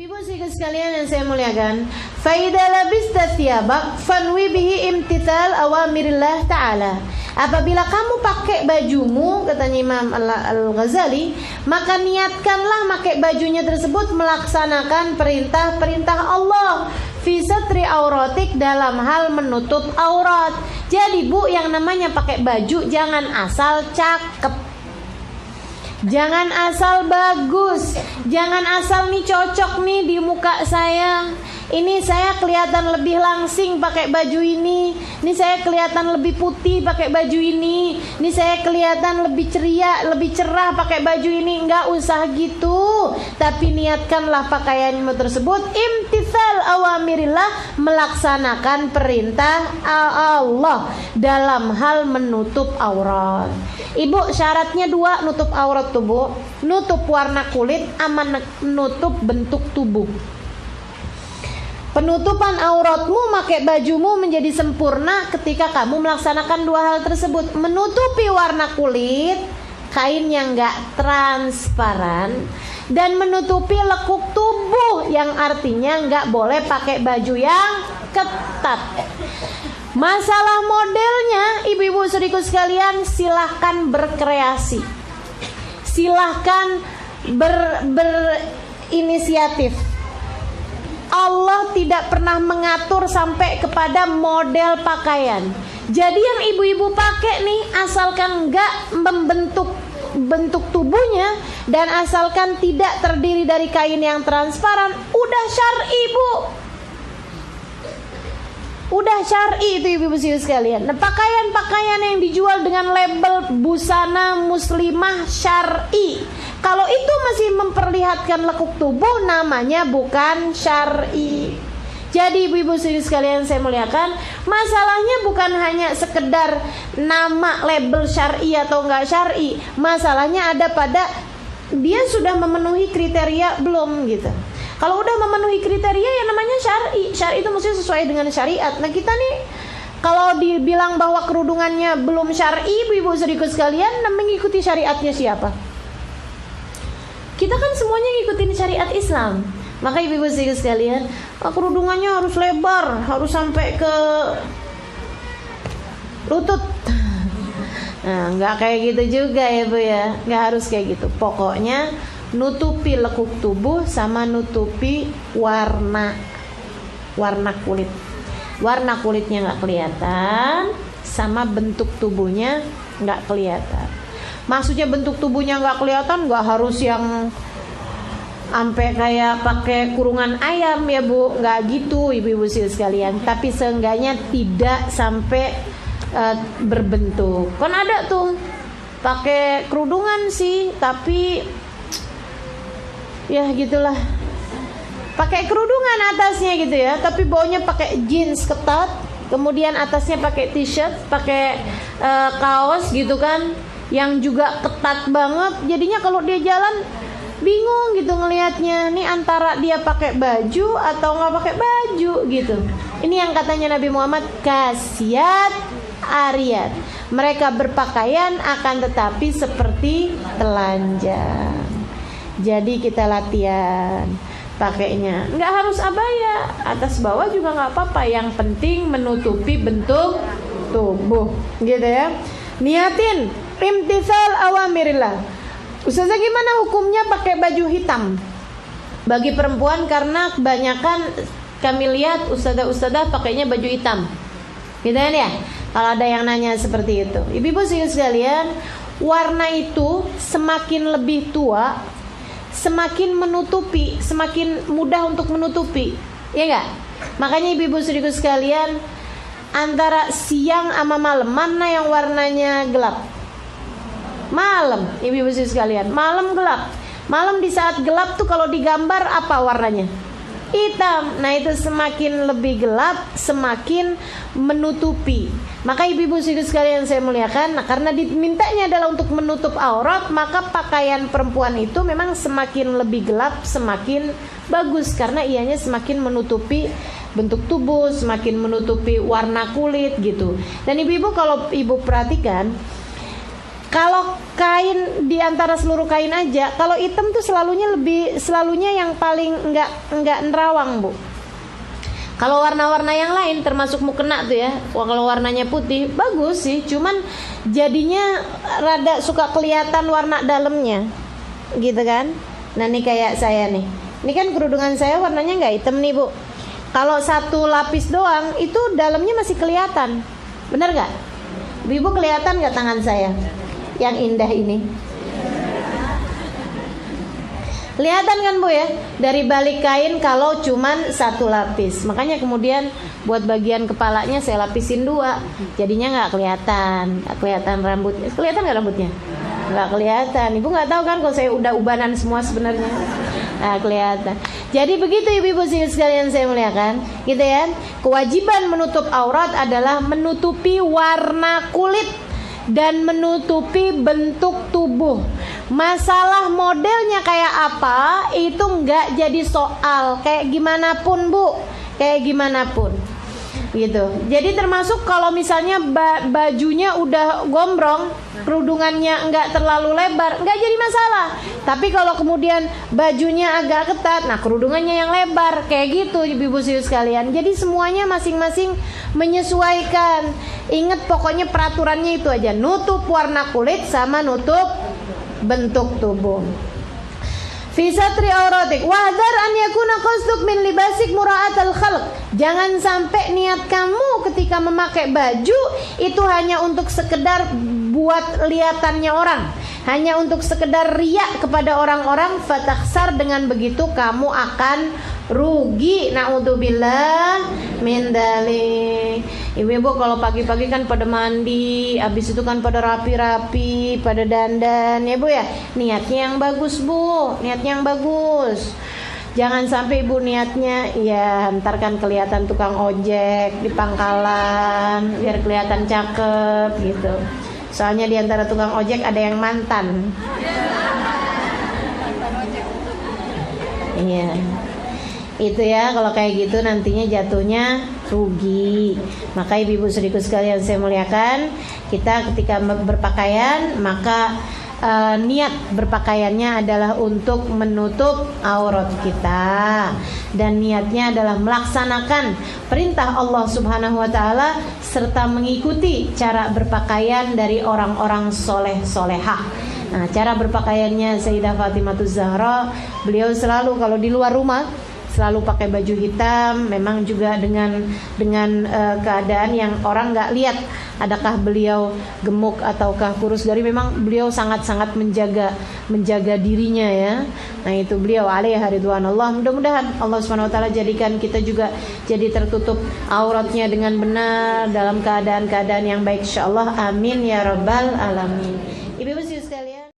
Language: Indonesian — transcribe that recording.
Ibu-ibu sekalian yang saya muliakan, faida labista thiyabak fanwi bihi imtithal awamirillah ta'ala. Apabila kamu pakai bajumu, katanya Imam Al-Ghazali, maka niatkanlah pakai bajunya tersebut melaksanakan perintah-perintah Allah fi satri auratik, dalam hal menutup aurat. Jadi Bu, yang namanya pakai baju jangan asal cakep, jangan asal bagus, jangan asal nih cocok nih di muka saya. Ini saya kelihatan lebih langsing pakai baju ini. Ini saya kelihatan lebih putih pakai baju ini. Ini saya kelihatan lebih ceria, lebih cerah pakai baju ini. Enggak usah gitu. Tapi niatkanlah pakaianmu tersebut imtithal awamirillah, melaksanakan perintah Allah dalam hal menutup aurat. Ibu, syaratnya 2, nutup aurat tubuh, nutup warna kulit, sama nutup bentuk tubuh. Penutupan auratmu, pakai bajumu menjadi sempurna ketika kamu melaksanakan 2 hal tersebut. Menutupi warna kulit, kain yang enggak transparan, dan menutupi lekuk tubuh, yang artinya enggak boleh pakai baju yang ketat. Masalah modelnya, ibu-ibu saudariku sekalian, silahkan berkreasi, silahkan berinisiatif. Allah tidak pernah mengatur sampai kepada model pakaian. Jadi yang ibu-ibu pakai nih, asalkan enggak membentuk bentuk tubuhnya dan asalkan tidak terdiri dari kain yang transparan, udah syar'i Bu. Udah syar'i itu ibu-ibu sekalian. Nah, pakaian-pakaian yang dijual dengan label busana muslimah syar'i, kalau itu masih memperlihatkan lekuk tubuh, namanya bukan syar'i. Jadi ibu-ibu sekalian saya muliakan, masalahnya bukan hanya sekedar nama label syar'i atau enggak syar'i. Masalahnya ada pada dia sudah memenuhi kriteria belum gitu. Kalau udah memenuhi kriteria, yang namanya syar'i. Syar'i itu maksudnya sesuai dengan syariat. Nah kita nih, kalau dibilang bahwa kerudungannya belum syar'i, ibu-ibu saudariku sekalian, mengikuti syariatnya siapa? Kita kan semuanya ngikutin syariat Islam. Maka ibu-ibu saudariku sekalian, kerudungannya harus lebar, harus sampai ke lutut. Nah, nggak kayak gitu juga ya Bu ya. Nggak harus kayak gitu. Pokoknya nutupi lekuk tubuh sama nutupi warna kulit. Warna kulitnya nggak kelihatan, sama bentuk tubuhnya nggak kelihatan. Maksudnya bentuk tubuhnya nggak kelihatan, nggak harus yang sampai kayak pakai kurungan ayam ya Bu, nggak gitu ibu-ibu sekalian. Tapi seenggaknya tidak sampai berbentuk. Kan ada tuh pakai kerudungan sih, tapi ya gitulah, pakai kerudungan atasnya gitu ya, tapi bawahnya pakai jeans ketat, kemudian atasnya pakai t-shirt, pakai kaos gitu kan, yang juga ketat banget. Jadinya kalau dia jalan bingung gitu ngelihatnya, nih antara dia pakai baju atau nggak pakai baju gitu. Ini yang katanya Nabi Muhammad, kasiat ariyat, mereka berpakaian akan tetapi seperti telanjang. Jadi kita latihan pakainya, nggak harus abaya, atas bawah juga nggak apa-apa, yang penting menutupi bentuk tubuh gitu ya. Niatin imtithal awamirillah. Ustazah, gimana hukumnya pakai baju hitam bagi perempuan? Karena kebanyakan kami lihat ustazah pakainya baju hitam gitu kan ya. Kalau ada yang nanya seperti itu, ibu-ibu sekalian, warna itu semakin lebih tua semakin menutupi, semakin mudah untuk menutupi, ya enggak? Makanya ibu-ibu saudariku sekalian, antara siang sama malam, mana yang warnanya gelap? Malam, ibu-ibu saudariku sekalian, malam gelap. Malam di saat gelap tuh kalau digambar apa warnanya? Hitam. Nah itu semakin lebih gelap semakin menutupi. Maka ibu-ibu sekalian saya muliakan, nah, karena dimintanya adalah untuk menutup aurat, maka pakaian perempuan itu memang semakin lebih gelap semakin bagus, karena ianya semakin menutupi bentuk tubuh, semakin menutupi warna kulit gitu. Dan ibu-ibu kalau ibu perhatikan, Kalau kain di antara seluruh kain aja, kalau hitam tuh selalunya yang paling enggak nerawang, Bu. Kalau warna-warna yang lain termasuk mukena tuh ya, kalau warnanya putih bagus sih, cuman jadinya rada suka kelihatan warna dalamnya, gitu kan? Nah ini kayak saya nih, ini kan kerudungan saya warnanya nggak hitam nih, Bu. Kalau satu lapis doang itu dalamnya masih kelihatan, bener nggak? Ibu kelihatan nggak tangan saya yang indah ini? Kelihatan kan, Bu ya, dari balik kain kalau cuman satu lapis. Makanya kemudian buat bagian kepalanya saya lapisin 2, jadinya nggak kelihatan rambutnya. Kelihatan nggak rambutnya? Nggak kelihatan. Ibu nggak tahu kan kalau saya udah ubanan semua sebenarnya. Nah, kelihatan. Jadi begitu ibu-ibu sekalian saya muliakan, gitu ya. Kewajiban menutup aurat adalah menutupi warna kulit dan menutupi bentuk tubuh. Masalah modelnya kayak apa itu nggak jadi soal, kayak gimana pun, Bu, kayak gimana pun, gitu. Jadi termasuk kalau misalnya bajunya udah gombrong, kerudungannya nggak terlalu lebar, nggak jadi masalah. Tapi kalau kemudian bajunya agak ketat, nah kerudungannya yang lebar, kayak gitu ibu-ibu sekalian. Jadi semuanya masing-masing menyesuaikan. Ingat pokoknya peraturannya itu aja, nutup warna kulit sama nutup bentuk tubuh. Fi satri auratik wahdar an yakuna qasduk min libasik mura'atal khalq. Jangan sampai niat kamu ketika memakai baju itu hanya untuk sekedar buat lihatannya orang, hanya untuk sekedar riak kepada orang-orang. Fatakhsar, dengan begitu kamu akan rugi. Naudzubillah min dzalik. Ibu-ibu kalau pagi-pagi kan pada mandi, habis itu kan pada rapi-rapi, pada dandan ya, Bu ya. Niatnya yang bagus, Bu, niatnya yang bagus. Jangan sampai ibu niatnya ya ntar kan kelihatan tukang ojek di pangkalan biar kelihatan cakep gitu. Soalnya di antara tukang ojek ada yang mantan. Iya. Itu ya, kalau kayak gitu nantinya jatuhnya rugi. Maka ibu-ibu saudaraku sekalian saya muliakan, kita ketika berpakaian maka niat berpakaiannya adalah untuk menutup aurat kita, dan niatnya adalah melaksanakan perintah Allah Subhanahu wa taala serta mengikuti cara berpakaian dari orang-orang soleh-solehah. Nah, cara berpakaiannya Sayyidah Fatimahuz Zahra, beliau selalu kalau di luar rumah selalu pakai baju hitam, memang juga dengan keadaan yang orang nggak lihat adakah beliau gemuk ataukah kurus. Dari memang beliau sangat-sangat menjaga dirinya ya. Nah itu beliau alaihi ridwanullah. Mudah-mudahan Allah Subhanahu wa taala jadikan kita juga jadi tertutup auratnya dengan benar dalam keadaan-keadaan yang baik insyaallah. Amin ya rabbal alamin. Ibu-ibu sekalian.